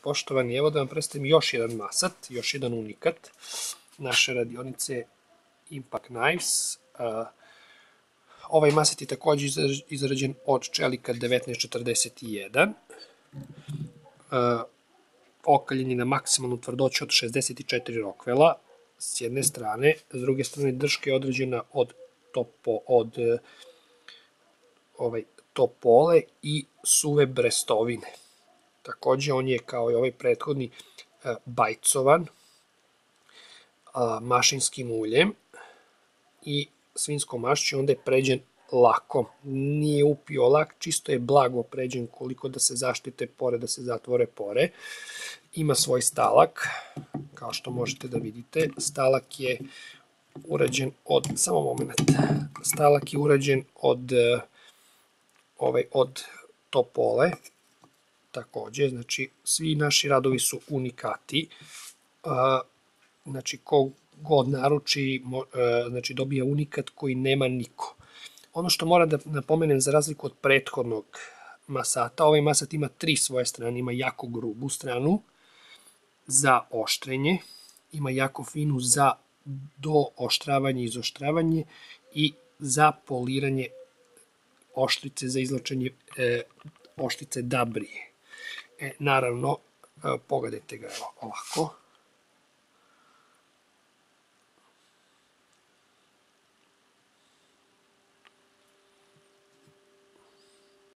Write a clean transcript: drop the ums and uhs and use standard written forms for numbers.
Poštovani, evo da vam predstavim još jedan masat, još jedan unikat naše radionice Impact Knives. Ovaj masat je takođe izrađen od čelika 1941. Okaljen je na maksimalnu tvrdoću od 64 rokvela s jedne strane, s druge strane drška je određena od topole i suve brestovine. Takođe, on je kao i ovaj prethodni bajcovan mašinskim uljem i svinjskom mašću, onda je pređen lakom. Nije upio lak, čisto je blago pređen koliko da se zaštite pore, da se zatvore pore. Ima svoj stalak, kao što možete da vidite. Stalak je urađen od, samo moment, stalak je urađen od topole, takođe, znači svi naši radovi su unikati, znači ko god naruči, znači dobija unikat koji nema niko. Ono što moram da napomenem za razliku od prethodnog masata, ovaj masat ima 3 svoje strane, ima jako grubu stranu za oštrenje, ima jako finu za dooštravanje i izoštravanje i za poliranje oštrice, za izlačenje oštrice da brije. Naravno, pogledajte ga ovako.